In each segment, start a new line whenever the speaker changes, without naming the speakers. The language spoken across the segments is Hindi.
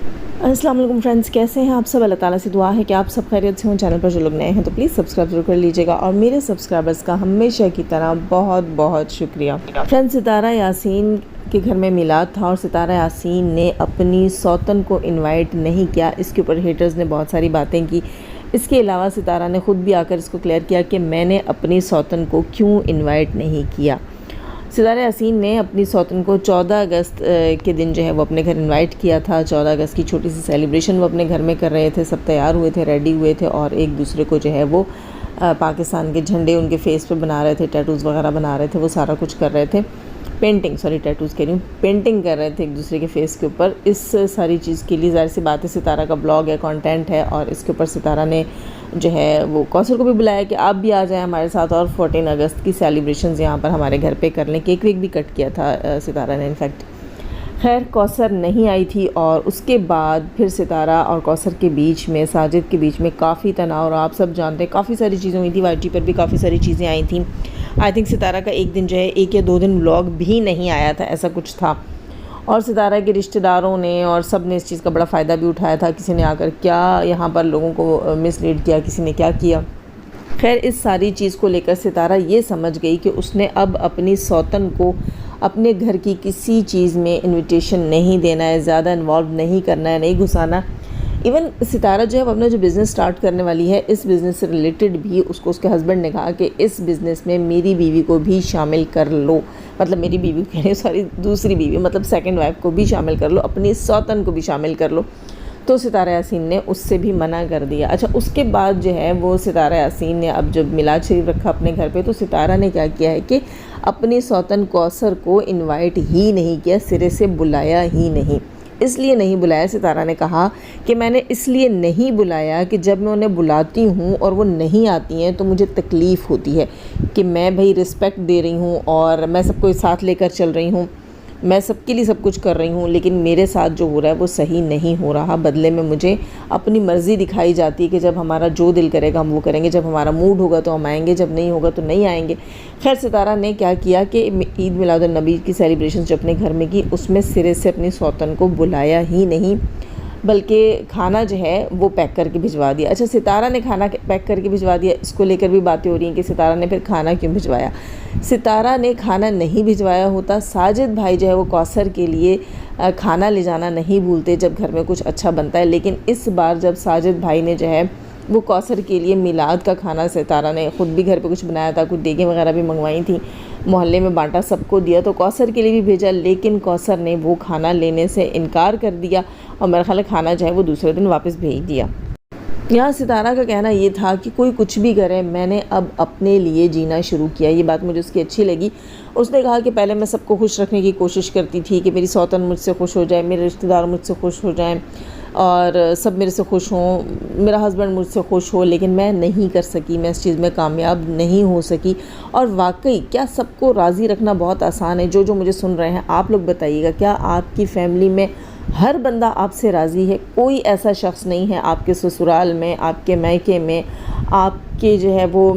अस्सलाम वालेकुम फ्रेंड्स, कैसे हैं आप सब। अल्लाह ताला से दुआ है कि आप सब खैरियत से हों। चैनल पर जो लोग नए हैं तो प्लीज़ सब्सक्राइब जरूर कर लीजिएगा और मेरे सब्सक्राइबर्स का हमेशा की तरह बहुत बहुत शुक्रिया। फ्रेंड्स, सितारा यासीन के घर में मिलाद था और सितारा यासीन ने अपनी सौतन को इनवाइट नहीं किया। इसके ऊपर हेटर्स ने बहुत सारी बातें की। इसके अलावा सितारा ने ख़ुद भी आकर इसको क्लियर किया कि मैंने अपनी सौतन को क्यों इन्वाइट नहीं किया। सितारा यासीन ने अपनी सौतन को 14 अगस्त के दिन जो है वो अपने घर इनवाइट किया था। 14 अगस्त की छोटी सी सेलिब्रेशन वो अपने घर में कर रहे थे। सब तैयार हुए थे, रेडी हुए थे और एक दूसरे को जो है वो पाकिस्तान के झंडे उनके फेस पे बना रहे थे, टैटूज़ वगैरह बना रहे थे, वो सारा कुछ कर रहे थे। टैटूज़ कह रही हूँ, पेंटिंग कर रहे थे एक दूसरे के फेस के ऊपर। इस सारी चीज़ के लिए ज़ाहिर सी बात है, सितारा का ब्लॉग है, कंटेंट है और इसके ऊपर सितारा ने जो है वो कौसर को भी बुलाया कि आप भी आ जाएं हमारे साथ और 14 अगस्त की सेलिब्रेशंस यहाँ पर हमारे घर पे कर लें। केक वेक भी कट किया था सितारा ने इनफैक्ट। खैर, कौसर नहीं आई थी और उसके बाद फिर सितारा और कौसर के बीच में, साजिद के बीच में काफ़ी तनाव, और आप सब जानते हैं काफ़ी सारी चीज़ें हुई थी। YT पर भी काफ़ी सारी चीज़ें आई थी। आई थिंक सितारा का एक दिन जो है 1 या 2 दिन व्लॉग भी नहीं आया था, ऐसा कुछ था। और सितारा के रिश्तेदारों ने और सब ने इस चीज़ का बड़ा फ़ायदा भी उठाया था। किसी ने आकर क्या यहाँ पर लोगों को मिसलीड किया, किसी ने क्या किया। खैर, इस सारी चीज़ को लेकर सितारा ये समझ गई कि उसने अब अपनी सौतन को अपने घर की किसी चीज़ में इनविटेशन नहीं देना है, ज़्यादा इन्वॉल्व नहीं करना है, नहीं घुसाना। इवन सितारा जो है वो अपना जो बिज़नेस स्टार्ट करने वाली है, इस बिज़नेस से रिलेटेड भी उसको उसके हस्बैंड ने कहा कि इस बिज़नेस में मेरी बीवी को भी शामिल कर लो। मतलब मेरी बीवी कह रही, सॉरी, दूसरी बीवी मतलब सेकंड वाइफ को भी शामिल कर लो, अपनी सौतन को भी शामिल कर लो। तो सितारा यासीन ने उससे भी मना कर दिया। अच्छा, उसके बाद जो है वो सितारा यासीन ने अब जब मिलाद शरीफ रखा अपने घर पे, तो सितारा ने क्या किया है कि अपनी सौतन कौसर को इनवाइट ही नहीं किया, सिरे से बुलाया ही नहीं। इसलिए नहीं बुलाया, सितारा ने कहा कि मैंने इसलिए नहीं बुलाया कि जब मैं उन्हें बुलाती हूँ और वो नहीं आती हैं तो मुझे तकलीफ़ होती है कि मैं भाई रिस्पेक्ट दे रही हूँ और मैं सबको साथ लेकर चल रही हूँ, मैं सबके लिए सब कुछ कर रही हूँ, लेकिन मेरे साथ जो हो रहा है वो सही नहीं हो रहा। बदले में मुझे अपनी मर्ज़ी दिखाई जाती है कि जब हमारा जो दिल करेगा हम वो करेंगे, जब हमारा मूड होगा तो हम आएंगे, जब नहीं होगा तो नहीं आएंगे। खैर, सितारा ने क्या किया कि ईद मिलादुन्नबी की सेलिब्रेशन जो अपने घर में की, उसमें सिरे से अपनी सौतन को बुलाया ही नहीं, बल्कि खाना जो है वो पैक करके भिजवा दिया। अच्छा, सितारा ने खाना पैक करके भिजवा दिया, इसको लेकर भी बातें हो रही हैं कि सितारा ने फिर खाना क्यों भिजवाया। सितारा ने खाना नहीं भिजवाया होता, साजिद भाई जो है वो कौसर के लिए खाना ले जाना नहीं भूलते जब घर में कुछ अच्छा बनता है। लेकिन इस बार जब साजिद भाई ने जो है वो कौसर के लिए मिलाद का खाना, सितारा ने ख़ुद भी घर पे कुछ बनाया था, कुछ देगें वगैरह भी मंगवाई थी, मोहल्ले में बांटा, सबको दिया, तो कौसर के लिए भी भेजा। लेकिन कौसर ने वो खाना लेने से इनकार कर दिया और मेरा ख्याल है खाना जो है वो दूसरे दिन वापस भेज दिया। यहाँ सितारा का कहना ये था कि कोई कुछ भी करे, मैंने अब अपने लिए जीना शुरू किया। ये बात मुझे उसकी अच्छी लगी। उसने कहा कि पहले मैं सबको खुश रखने की कोशिश करती थी कि मेरी सौतन मुझसे खुश हो जाए, मेरे रिश्तेदार मुझसे खुश हो जाएं और सब मेरे से खुश हों, मेरा हस्बैंड मुझसे खुश हो, लेकिन मैं नहीं कर सकी, मैं इस चीज़ में कामयाब नहीं हो सकी। और वाकई क्या सबको राज़ी रखना बहुत आसान है? जो मुझे सुन रहे हैं आप लोग बताइएगा, क्या आपकी फ़ैमिली में हर बंदा आपसे राज़ी है? कोई ऐसा शख्स नहीं है आपके ससुराल में, आपके मायके में, आपके जो है वो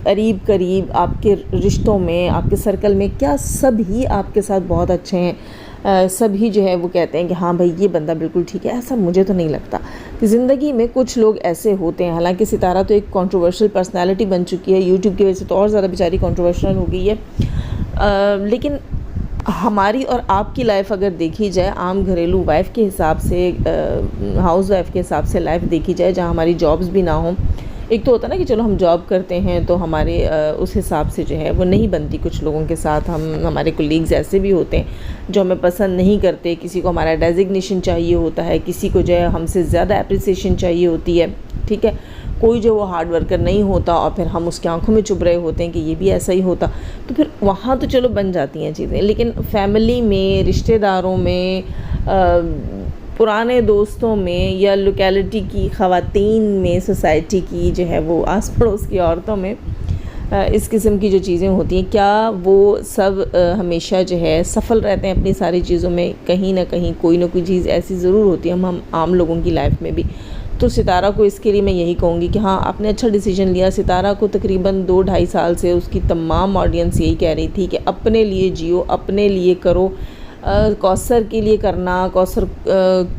करीब आपके रिश्तों में, आपके सर्कल में, क्या सभी आपके साथ बहुत अच्छे हैं? सभी जो है वो कहते हैं कि हाँ भाई ये बंदा बिल्कुल ठीक है? ऐसा मुझे तो नहीं लगता। कि ज़िंदगी में कुछ लोग ऐसे होते हैं। हालांकि सितारा तो एक कंट्रोवर्शियल पर्सनालिटी बन चुकी है, यूट्यूब की वजह से तो और ज़्यादा बेचारी कंट्रोवर्शियल हो गई है। लेकिन हमारी और आपकी लाइफ अगर देखी जाए, आम घरेलू वाइफ के हिसाब से, हाउस वाइफ के हिसाब से लाइफ देखी जाए, जहाँ हमारी जॉब्स भी ना हों। एक तो होता है ना कि चलो हम जॉब करते हैं तो हमारे उस हिसाब से जो है वो नहीं बनती कुछ लोगों के साथ। हमारे कोलीग्स ऐसे भी होते हैं जो हमें पसंद नहीं करते, किसी को हमारा डेजिग्नेशन चाहिए होता है, किसी को जो है हमसे ज़्यादा अप्रिसिएशन चाहिए होती है, ठीक है। कोई जो वो हार्ड वर्कर नहीं होता और फिर हम उसकी आंखों में चुभ रहे होते हैं कि ये भी ऐसा ही होता, तो फिर वहाँ तो चलो बन जाती हैं चीज़ें। लेकिन फैमिली में, रिश्तेदारों में, पुराने दोस्तों में या लोकेलिटी की ख़वातीन में, सोसाइटी की जो है वो आस पड़ोस की औरतों में इस किस्म की जो चीज़ें होती हैं, क्या वो सब हमेशा जो है सफल रहते हैं अपनी सारी चीज़ों में? कहीं ना कहीं कोई ना कोई चीज़ ऐसी ज़रूर होती है हम आम लोगों की लाइफ में भी। तो सितारा को इसके लिए मैं यही कहूँगी कि हाँ, आपने अच्छा डिसीजन लिया। सितारा को तकरीबन 2-2.5 साल से उसकी तमाम ऑडियंस यही कह रही थी कि अपने लिए जियो, अपने लिए करो, कौसर के लिए करना, कौसर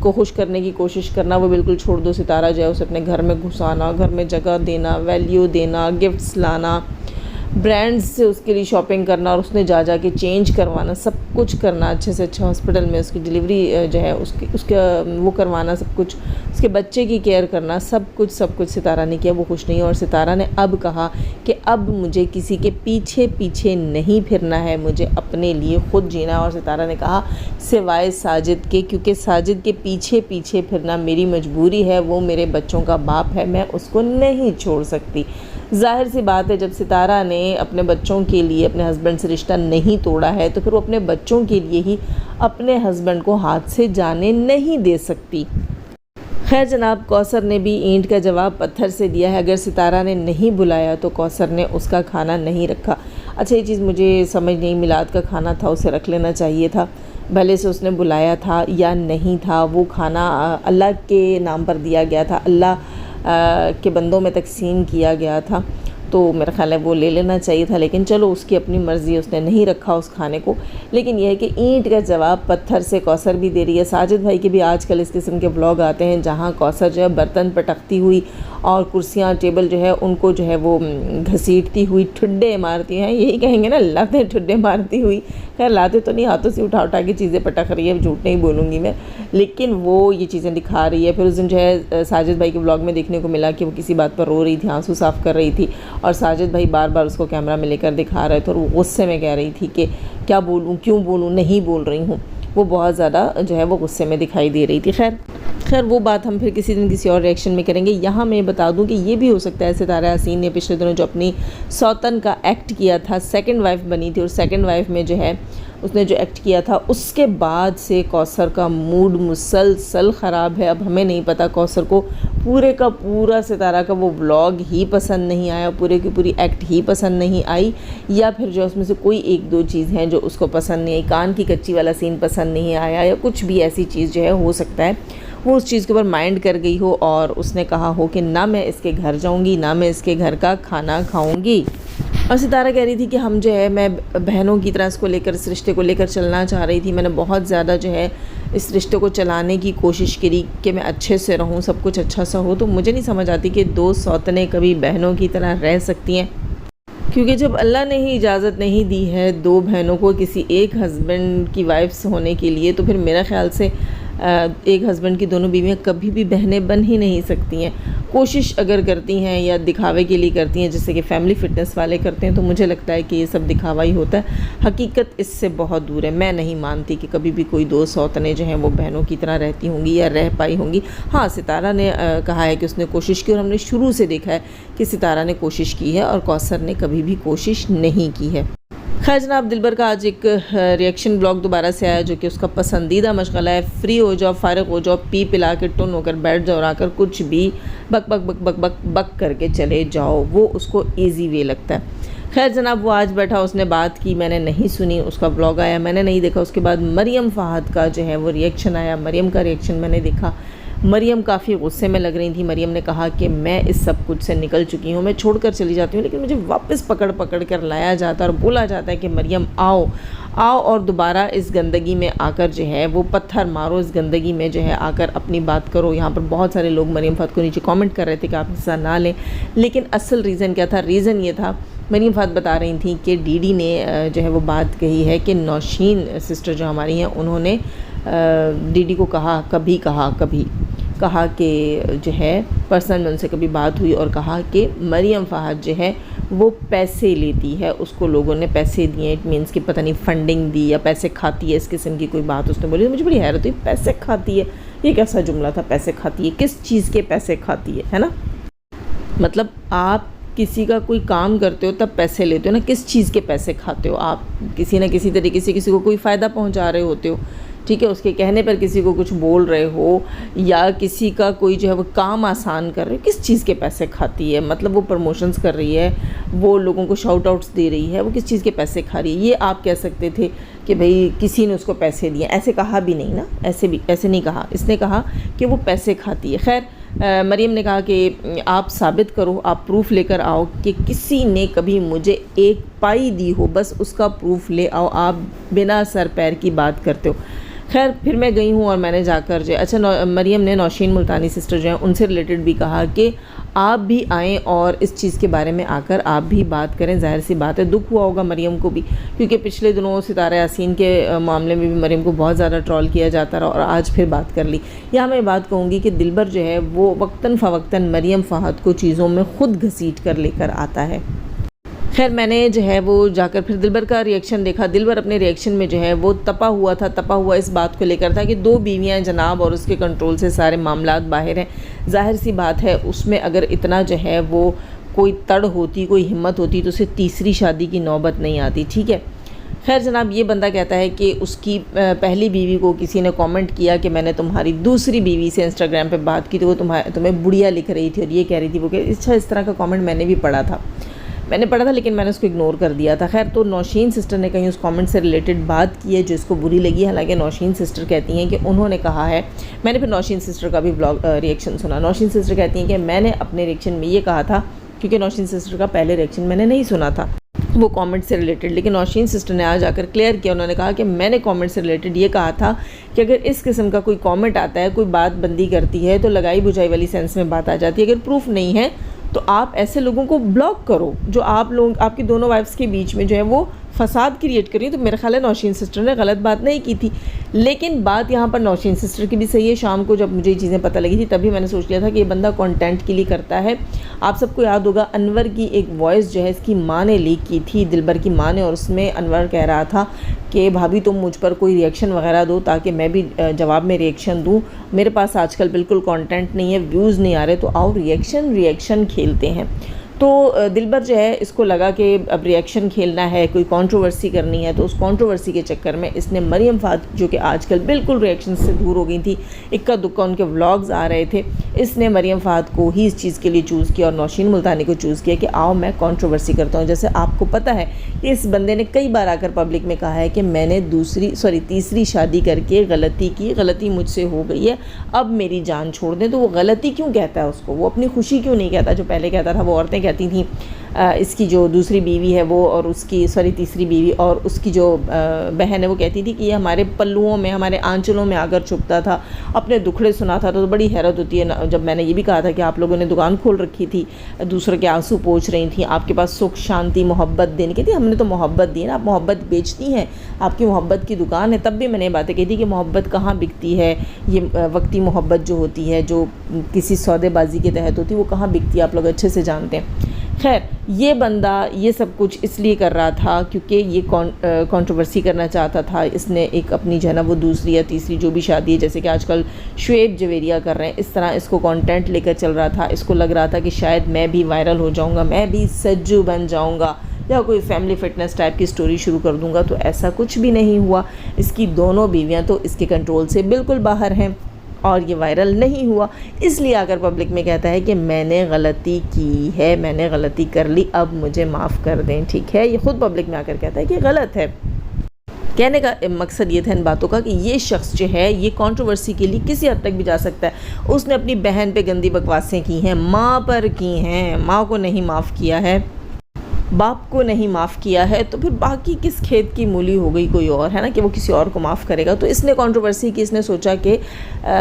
को खुश करने की कोशिश करना वो बिल्कुल छोड़ दो। सितारा जो है उसे अपने घर में घुसाना, घर में जगह देना, वैल्यू देना, गिफ्ट्स लाना, ब्रांड्स से उसके लिए शॉपिंग करना और उसने जा के चेंज करवाना, सब कुछ करना, अच्छे से अच्छा हॉस्पिटल में उसकी डिलीवरी जो है उसके वो करवाना, सब कुछ, उसके बच्चे की केयर करना, सब कुछ सितारा ने किया। वो खुश नहीं है और सितारा ने अब कहा कि अब मुझे किसी के पीछे पीछे नहीं फिरना है, मुझे अपने लिए खुद जीना है। और सितारा ने कहा सिवाय साजिद के, क्योंकि साजिद के पीछे पीछे फिरना मेरी मजबूरी है, वो मेरे बच्चों का बाप है, मैं उसको नहीं छोड़ सकती। ज़ाहिर सी बात है, जब सितारा ने अपने बच्चों के लिए अपने हस्बैंड से रिश्ता नहीं तोड़ा है तो फिर वो अपने बच्चों के लिए ही अपने हस्बैंड को हाथ से जाने नहीं दे सकती। खैर जनाब, कौसर ने भी ईंट का जवाब पत्थर से दिया है। अगर सितारा ने नहीं बुलाया तो कौसर ने उसका खाना नहीं रखा। अच्छा, ये चीज़ मुझे समझ नहीं, मिलाद का खाना था, उसे रख लेना चाहिए था, भले से उसने बुलाया था या नहीं था। वो खाना अल्लाह के नाम पर दिया गया था, अल्लाह के बंदों में तकसीम किया गया था, तो मेरा ख़्याल है वो ले लेना चाहिए था। लेकिन चलो, उसकी अपनी मर्ज़ी, उसने नहीं रखा उस खाने को। लेकिन यह है कि ईंट का जवाब पत्थर से कौसर भी दे रही है। साजिद भाई के भी आजकल इस किस्म के ब्लॉग आते हैं जहाँ कौसर जो है बर्तन पटकती हुई और कुर्सियाँ टेबल जो है उनको जो है वो घसीटती हुई ठुड्डे मारती हैं, यही कहेंगे ना, लाते ठुड्डे मारती हुई। खैर लाते तो नहीं, हाथों से उठा के चीज़ें पटक रही है, झूठ नहीं बोलूँगी मैं, लेकिन वो ये चीज़ें दिखा रही है। फिर उस दिन जो है साजिद भाई के ब्लॉग में देखने को मिला कि वो किसी बात पर रो रही थी, आंसू साफ़ कर रही थी और साजिद भाई बार बार उसको कैमरा में लेकर दिखा रहे थे और वो गुस्से में कह रही थी कि क्या बोलूँ, क्यों बोलूँ, नहीं बोल रही हूँ। वो बहुत ज़्यादा जो है वो गुस्से में दिखाई दे रही थी। खैर वो बात हम फिर किसी दिन किसी और रिएक्शन में करेंगे। यहाँ मैं बता दूं कि ये भी हो सकता है सितारा यासीन ने पिछले दिनों जो अपनी सौतन का एक्ट किया था, सेकंड वाइफ बनी थी और सेकंड वाइफ में जो है उसने जो एक्ट किया था उसके बाद से कौसर का मूड मुसलसल ख़राब है। अब हमें नहीं पता, कौसर को पूरे का पूरा सितारा का वो व्लॉग ही पसंद नहीं आया, पूरे की पूरी एक्ट ही पसंद नहीं आई, या फिर जो उसमें से कोई एक दो चीज़ हैं जो उसको पसंद नहीं आई, कान की कच्ची वाला सीन पसंद नहीं आया या कुछ भी ऐसी चीज़ जो है, हो सकता है वो उस चीज़ के ऊपर माइंड कर गई हो और उसने कहा हो कि ना मैं इसके घर जाऊंगी, ना मैं इसके घर का खाना खाऊंगी। और सितारा कह रही थी कि हम जो है, मैं बहनों की तरह इसको लेकर, इस रिश्ते को लेकर चलना चाह रही थी। मैंने बहुत ज़्यादा जो है इस रिश्ते को चलाने की कोशिश करी कि मैं अच्छे से रहूं, सब कुछ अच्छा सा हो। तो मुझे नहीं समझ आती कि दो सौतनें कभी बहनों की तरह रह सकती हैं, क्योंकि जब अल्लाह ने ही इजाज़त नहीं दी है दो बहनों को किसी एक हस्बैंड की वाइफ्स होने के लिए, तो फिर मेरा ख़्याल से एक हस्बैंड की दोनों बीवियाँ कभी भी बहनें बन ही नहीं सकती हैं। कोशिश अगर करती हैं या दिखावे के लिए करती हैं, जैसे कि फैमिली फ़िटनेस वाले करते हैं, तो मुझे लगता है कि ये सब दिखावा ही होता है, हकीकत इससे बहुत दूर है। मैं नहीं मानती कि कभी भी कोई दो सौतनें जो हैं वो बहनों की तरह रहती होंगी या रह पाई होंगी। हाँ, सितारा ने कहा है कि उसने कोशिश की और हमने शुरू से देखा है कि सितारा ने कोशिश की है और कौसर ने कभी भी कोशिश नहीं की है। खैर जनाब, दिलबर का आज एक रिएक्शन ब्लॉग दोबारा से आया जो कि उसका पसंदीदा मशगला है। फ्री हो जाओ, फारिग हो जाओ, पी पिला के टुन होकर बैठ जाओ और आकर कुछ भी बक बक बक बक बक बक करके चले जाओ, वो उसको इजी वे लगता है। खैर जनाब, वो आज बैठा, उसने बात की, मैंने नहीं सुनी, उसका ब्लॉग आया, मैंने नहीं देखा। उसके बाद मरियम फ़ाहद का जो है वो रिएक्शन आया, मरियम का रिएक्शन मैंने देखा। मरियम काफ़ी गुस्से में लग रही थी। मरियम ने कहा कि मैं इस सब कुछ से निकल चुकी हूँ, मैं छोड़कर चली जाती हूँ, लेकिन मुझे वापस पकड़ पकड़ कर लाया जाता है और बोला जाता है कि मरियम आओ आओ और दोबारा इस गंदगी में आकर जो है वो पत्थर मारो, इस गंदगी में जो है आकर अपनी बात करो। यहाँ पर बहुत सारे लोग मरियम फ़ाहद को नीचे कमेंट कर रहे थे कि आप हिस्सा ना लें, लेकिन असल रीज़न क्या था? रीज़न ये था, मरियम फ़ाहद बता रही थी कि डीडी ने जो है वो बात कही है कि नौशीन सिस्टर जो हमारी हैं उन्होंने डीडी को कहा कि जो है पर्सनल में उनसे कभी बात हुई और कहा कि मरियम फ़ाहद जो है वो पैसे लेती है, उसको लोगों ने पैसे दिए, इट मीन्स कि पता नहीं फंडिंग दी या पैसे खाती है, इस किस्म की कोई बात उसने बोली। तो मुझे बड़ी हैरत हुई, पैसे खाती है, ये कैसा जुमला था? पैसे खाती है, किस चीज़ के पैसे खाती है ना? मतलब आप किसी का कोई काम करते हो तब पैसे लेते हो ना, किस चीज़ के पैसे खाते हो? आप किसी न किसी तरीके से किसी को कोई फ़ायदा पहुंचा रहे होते हो, ठीक है, उसके कहने पर किसी को कुछ बोल रहे हो या किसी का कोई जो है वो काम आसान कर रहे हो, किस चीज़ के पैसे खाती है? मतलब वो प्रमोशंस कर रही है, वो लोगों को शाउट आउट्स दे रही है, वो किस चीज़ के पैसे खा रही है? ये आप कह सकते थे कि भाई किसी ने उसको पैसे दिए, ऐसे कहा भी नहीं ना, ऐसे नहीं कहा, इसने कहा कि वो पैसे खाती है। खैर मरियम ने कहा कि आप साबित करो, आप प्रूफ लेकर आओ कि किसी ने कभी मुझे एक पाई दी हो, बस उसका प्रूफ ले आओ, आप बिना सर पैर की बात करते हो। खैर फिर मैं गई हूँ और मैंने जाकर जो अच्छा मरियम ने नौशीन मुल्तानी सिस्टर जो हैं उनसे रिलेटेड भी कहा कि आप भी आएँ और इस चीज़ के बारे में आकर आप भी बात करें। ज़ाहिर सी बात है दुख हुआ होगा मरियम को भी, क्योंकि पिछले दिनों सितारा यासीन के मामले में भी मरियम को बहुत ज़्यादा ट्रोल किया जाता रहा और आज फिर बात कर ली। यहाँ मैं बात कहूँगी कि दिलबर जो है वो वक्तन फ़वक्तन मरियम फ़हद को चीज़ों में ख़ुद घसीट कर लेकर आता है। खैर मैंने जो है वो जाकर फिर दिलबर का रिएक्शन देखा। दिलबर अपने रिएक्शन में जो है वो तपा हुआ इस बात को लेकर था कि 2 बीवियां जनाब और उसके कंट्रोल से सारे मामलात बाहर हैं। ज़ाहिर सी बात है उसमें अगर इतना जो है वो कोई तड़ होती, कोई हिम्मत होती तो उसे तीसरी शादी की नौबत नहीं आती। ठीक है, खैर जनाब ये बंदा कहता है कि उसकी पहली बीवी को किसी ने कमेंट किया कि मैंने तुम्हारी दूसरी बीवी से इंस्टाग्राम पे बात की तो वो तुम्हें बुढ़िया लिख रही थी और ये कह रही थी वो कि अच्छा इस तरह का कमेंट मैंने भी पढ़ा था लेकिन मैंने उसको इग्नोर कर दिया था। खैर तो नौशीन सिस्टर ने कहीं उस कमेंट से रिलेटेड बात की है जो इसको बुरी लगी। हालांकि नौशीन सिस्टर कहती हैं कि उन्होंने कहा है, मैंने फिर नौशीन सिस्टर का भी रिएक्शन सुना। नौशीन सिस्टर कहती हैं कि मैंने अपने रिएक्शन में ये कहा था, क्योंकि नौशीन सिस्टर का पहले रिएक्शन मैंने नहीं सुना था वो कमेंट से रिलेटेड, लेकिन नौशीन सिस्टर ने आज आकर क्लियर किया। उन्होंने कहा कि मैंने कमेंट से रिलेटेड ये कहा था कि अगर इस किस्म का कोई कमेंट आता है, कोई बात बंदी करती है तो लगाई बुझाई वाली सेंस में बात आ जाती है। अगर प्रूफ नहीं है तो आप ऐसे लोगों को ब्लॉक करो जो आपकी दोनों वाइफ्स के बीच में जो है वो फसाद क्रिएट करी। तो मेरा ख्याल है नौशीन सिस्टर ने गलत बात नहीं की थी, लेकिन बात यहाँ पर नौशीन सिस्टर की भी सही है। शाम को जब मुझे ये चीज़ें पता लगी थी तभी मैंने सोच लिया था कि ये बंदा कंटेंट के लिए करता है। आप सबको याद होगा अनवर की एक वॉइस जो है इसकी माँ ने लीक की थी, दिलबर की माँ ने, और उसमें अनवर कह रहा था कि भाभी तुम मुझ पर कोई रिएक्शन वगैरह दो ताकि मैं भी जवाब में रिएक्शन दूँ। मेरे पास आजकल बिल्कुल कंटेंट नहीं है, व्यूज़ नहीं आ रहे, तो आओ रिएक्शन खेलते हैं। तो दिलबर जो है इसको लगा कि अब रिएक्शन खेलना है, कोई कंट्रोवर्सी करनी है, तो उस कंट्रोवर्सी के चक्कर में इसने मरियम फ़हद जो कि आजकल बिल्कुल रिएक्शन से दूर हो गई थी, इक्का दुक्का उनके व्लॉग्स आ रहे थे, इसने मरियम फ़हद को ही इस चीज़ के लिए चूज़ किया और नौशीन मुल्तानी को चूज़ किया कि आओ मैं कंट्रोवर्सी करता हूँ। जैसे आपको पता है कि इस बंदे ने कई बार आकर पब्लिक में कहा है कि मैंने तीसरी शादी करके गलती की, गलती मुझसे हो गई है, अब मेरी जान छोड़ दें। तो वो गलती क्यों कहता है उसको, वो अपनी खुशी क्यों नहीं कहता जो पहले कहता था। वो औरतें कहती थी इसकी जो दूसरी बीवी है वो और उसकी तीसरी बीवी और उसकी जो बहन है वो कहती थी कि ये हमारे पल्लुओं में, हमारे आंचलों में आकर छुपता था, अपने दुखड़े सुनाता था। तो बड़ी हैरत होती है जब मैंने ये भी कहा था कि आप लोगों ने दुकान खोल रखी थी, दूसरों के आंसू पोंछ रही थी, आपके पास सुख शांति मोहब्बत देने की थी, हमने तो मोहब्बत दी ना, आप मोहब्बत बेचती हैं, आपकी मोहब्बत की दुकान है। तब भी मैंने ये बातें कही थी कि मोहब्बत कहाँ बिकती है, ये वक्ती मोहब्बत जो होती है जो किसी सौदेबाजी के तहत होती है वो कहाँ बिकती है, आप लोग अच्छे से जानते हैं। खैर ये बंदा ये सब कुछ इसलिए कर रहा था क्योंकि ये कंट्रोवर्सी करना चाहता था। इसने एक अपनी जो है ना वो दूसरी या तीसरी जो भी शादी है, जैसे कि आजकल शुएब जवेरिया कर रहे हैं, इस तरह इसको कंटेंट लेकर चल रहा था। इसको लग रहा था कि शायद मैं भी वायरल हो जाऊंगा, मैं भी सज्जू बन जाऊंगा या कोई फैमिली फिटनेस टाइप की स्टोरी शुरू कर दूंगा। तो ऐसा कुछ भी नहीं हुआ। इसकी दोनों बीवियाँ तो इसके कंट्रोल से बिल्कुल बाहर हैं और ये वायरल नहीं हुआ, इसलिए आकर पब्लिक में कहता है कि मैंने गलती की है, मैंने गलती कर ली, अब मुझे माफ़ कर दें। ठीक है, ये खुद पब्लिक में आकर कहता है कि गलत है। कहने का मकसद ये था इन बातों का कि ये शख्स जो है ये कंट्रोवर्सी के लिए किसी हद तक भी जा सकता है। उसने अपनी बहन पे गंदी बकवासें की हैं, माँ पर की हैं, माँ को नहीं माफ़ किया है, बाप को नहीं माफ़ किया है, तो फिर बाकी किस खेत की मूली हो गई कोई और, है ना, कि वो किसी और को माफ़ करेगा। तो इसने कंट्रोवर्सी की, इसने सोचा कि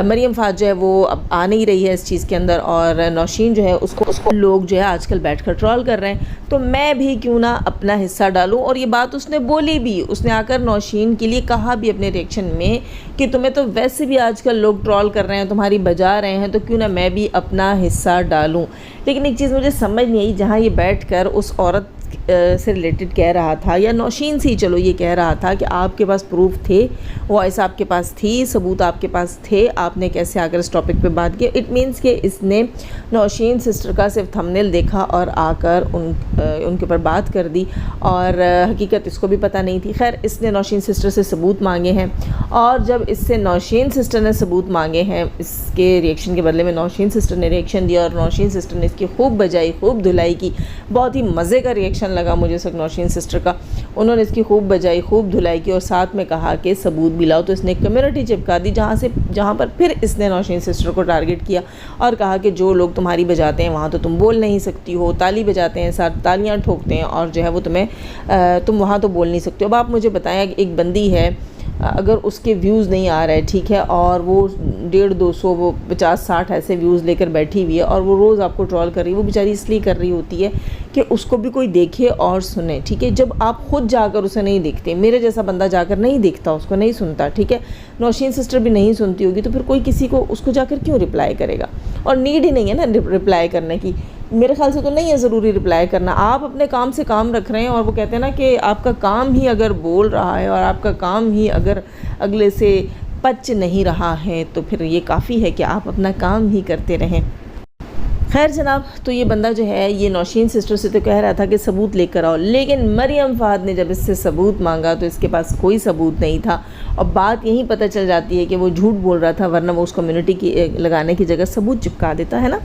मरियम फ़हद जो है वो अब आ नहीं रही है इस चीज़ के अंदर और नौशीन जो है उसको लोग जो है आजकल बैठकर ट्रोल कर रहे हैं, तो मैं भी क्यों ना अपना हिस्सा डालूं। और ये बात उसने बोली भी, उसने आकर नौशीन के लिए कहा भी अपने रिएक्शन में कि तुम्हें तो वैसे भी आजकल लोग ट्रोल कर रहे हैं, तुम्हारी बजा रहे हैं, तो क्यों ना मैं भी अपना हिस्सा डालूँ। लेकिन एक चीज़ मुझे समझ नहीं आई, जहाँ ये बैठकर उस औरत से रिलेटेड कह रहा था या नौशीन से ही चलो ये कह रहा था कि आपके पास प्रूफ थे, वॉइस आपके पास थी, सबूत आपके पास थे, आपने कैसे आकर इस टॉपिक पे बात की। इट मीन्स कि इसने नौशीन सिस्टर का सिर्फ थंबनेल देखा और आकर उनके ऊपर बात कर दी और हकीकत इसको भी पता नहीं थी। खैर इसने नौशीन सिस्टर से सबूत मांगे हैं और जब इससे नौशीन सिस्टर ने सबूत मांगे हैं, इसके रिएक्शन के बदले में नौशीन सिस्टर ने रिएक्शन दिया और नौशीन सिस्टर ने इसकी खूब बजाई, खूब धुलाई की, बहुत ही मज़े का रिएक्शन लगा मुझे सब नौशीन सिस्टर का। उन्होंने इसकी खूब बजाई, खूब धुलाई की और साथ में कहा कि सबूत भी लाओ। तो इसने कम्युनिटी चिपका दी जहाँ पर फिर इसने नौशीन सिस्टर को टारगेट किया और कहा कि जो लोग तुम्हारी बजाते हैं वहाँ तो तुम बोल नहीं सकती हो, ताली बजाते हैं, साथ तालियाँ ठोकते हैं और जो है वो तुम वहाँ तो बोल नहीं सकते हो। अब आप मुझे बताएं, एक बंदी है, अगर उसके व्यूज़ नहीं आ रहे, ठीक है, और वो 150, 200, वो 50, 60 ऐसे व्यूज़ लेकर बैठी हुई है और वो रोज़ आपको ट्रोल कर रही है, वो बेचारी इसलिए कर रही होती है कि उसको भी कोई देखे और सुने, ठीक है। जब आप खुद जाकर उसे नहीं देखते, मेरे जैसा बंदा जाकर नहीं देखता, उसको नहीं सुनता, ठीक है, नौशीन सिस्टर भी नहीं सुनती होगी, तो फिर कोई किसी को उसको जाकर क्यों रिप्लाई करेगा? और नीड ही नहीं है ना रिप्लाई करने की, मेरे ख्याल से तो नहीं है ज़रूरी रिप्लाई करना। आप अपने काम से काम रख रहे हैं और वो कहते हैं ना कि आपका काम ही अगर बोल रहा है और आपका काम ही अगर अगले से पच नहीं रहा है तो फिर ये काफ़ी है कि आप अपना काम ही करते रहें। खैर जनाब, तो ये बंदा जो है ये नौशीन सिस्टर से तो कह रहा था कि सबूत लेकर आओ, लेकिन मरियम फ़हद ने जब इससे सबूत मांगा तो इसके पास कोई सबूत नहीं था। और बात यहीं पता चल जाती है कि वो झूठ बोल रहा था, वरना वो उस कम्युनिटी की लगाने की जगह सबूत चिपका देता है ना।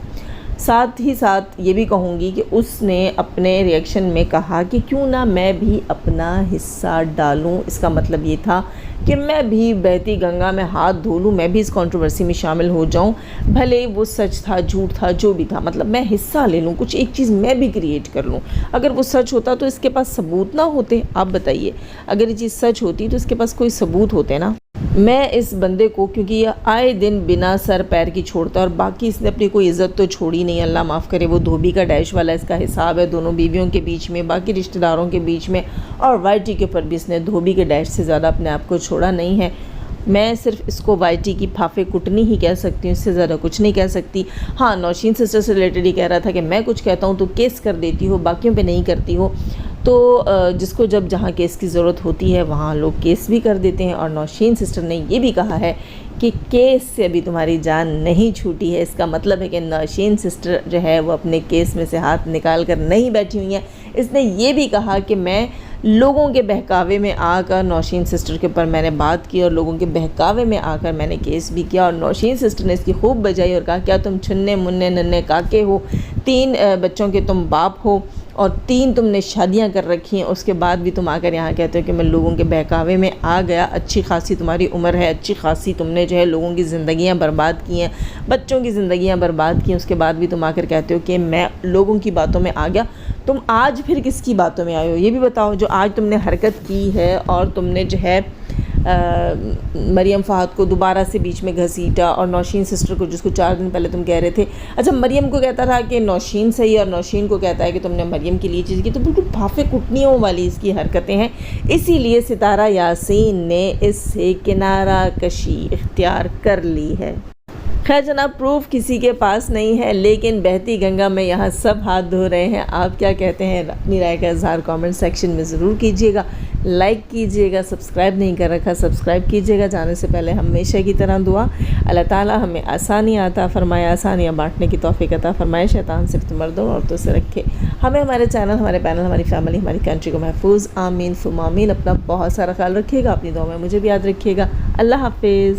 साथ ही साथ ये भी कहूँगी कि उसने अपने रिएक्शन में कहा कि क्यों ना मैं भी अपना हिस्सा डालूं। इसका मतलब ये था कि मैं भी बहती गंगा में हाथ धो लूँ, मैं भी इस कंट्रोवर्सी में शामिल हो जाऊं, भले वो सच था, झूठ था, जो भी था, मतलब मैं हिस्सा ले लूँ, कुछ एक चीज़ मैं भी क्रिएट कर लूँ। अगर वो सच होता तो इसके पास सबूत ना होते? आप बताइए, अगर ये चीज़ सच होती तो इसके पास कोई सबूत होते ना। मैं इस बंदे को, क्योंकि ये आए दिन बिना सर पैर की छोड़ता और बाकी इसने अपनी कोई इज़्ज़त तो छोड़ी नहीं, अल्लाह माफ़ करे। वो धोबी का डैश वाला इसका हिसाब है, दोनों बीवियों के बीच में, बाकी रिश्तेदारों के बीच में, और वाईटी के ऊपर भी इसने धोबी के डैश से ज़्यादा अपने आप को छोड़ा नहीं है। मैं सिर्फ इसको वाईटी की फाफे कुटनी ही कह सकती हूँ, इससे ज़्यादा कुछ नहीं कह सकती। हाँ, नौशीन सिस्टर से रिलेटेड ही कह रहा था कि मैं कुछ कहता हूँ तो केस कर देती हो, बाकियों पे नहीं करती हो। तो जिसको जब जहाँ केस की ज़रूरत होती है वहाँ लोग केस भी कर देते हैं। और नौशीन सिस्टर ने ये भी कहा है कि केस से अभी तुम्हारी जान नहीं छूटी है। इसका मतलब है कि नौशीन सिस्टर जो है वो अपने केस में से हाथ निकाल कर नहीं बैठी हुई हैं। इसने ये भी कहा कि मैं लोगों के बहकावे में आकर नौशीन सिस्टर के ऊपर मैंने बात की और लोगों के बहकावे में आकर मैंने केस भी किया। और नौशीन सिस्टर ने इसकी खूब बजाई और कहा, क्या तुम छुन्ने मुन्ने नन्हे काके हो, 3 बच्चों के तुम बाप हो और 3 तुमने शादियां कर रखी हैं, उसके बाद भी तुम आकर यहाँ कहते हो कि मैं लोगों के बहकावे में आ गया। अच्छी खासी तुम्हारी उम्र है, अच्छी खासी तुमने जो है लोगों की ज़िंदगियाँ बर्बाद की हैं, बच्चों की ज़िंदगियाँ बर्बाद की हैं, उसके बाद भी तुम आकर कहते हो कि मैं लोगों की बातों में आ गया। तुम आज फिर किसकी बातों में आए हो ये भी बताओ। जो आज तुमने हरकत की है और तुमने जो है मरियम फ़हद को दोबारा से बीच में घसीटा और नौशीन सिस्टर को, जिसको 4 दिन पहले तुम कह रहे थे, अच्छा मरियम को कहता था कि नौशीन सही और नौशीन को कहता है कि तुमने मरियम के लिए चीज़ की, तो बिल्कुल फाफे कुटनियों वाली इसकी हरकतें हैं। इसीलिए सितारा यासीन ने इससे किनारा कशी इख्तियार कर ली है। खैर जनाब, प्रूफ किसी के पास नहीं है, लेकिन बहती गंगा में यहाँ सब हाथ धो रहे हैं। आप क्या कहते हैं? अपनी राय का इज़हार कमेंट सेक्शन में ज़रूर कीजिएगा, लाइक कीजिएगा, सब्सक्राइब नहीं कर रखा सब्सक्राइब कीजिएगा। जाने से पहले हमेशा की तरह दुआ, अल्लाह ताला हमें आसानी अता फरमाए, आसानियाँ बांटने की तौफीक अता फरमाए, शैतान सिर्फ मर्दों और औरतों से रखे, हमें, हमारे चैनल, हमारे पैनल, हमारी फैमिली, हमारी कंट्री को महफूज। आमीन सुम आमीन। अपना बहुत सारा ख्याल रखिएगा, अपनी दुआ में मुझे भी याद रखिएगा। अल्लाह हाफिज़।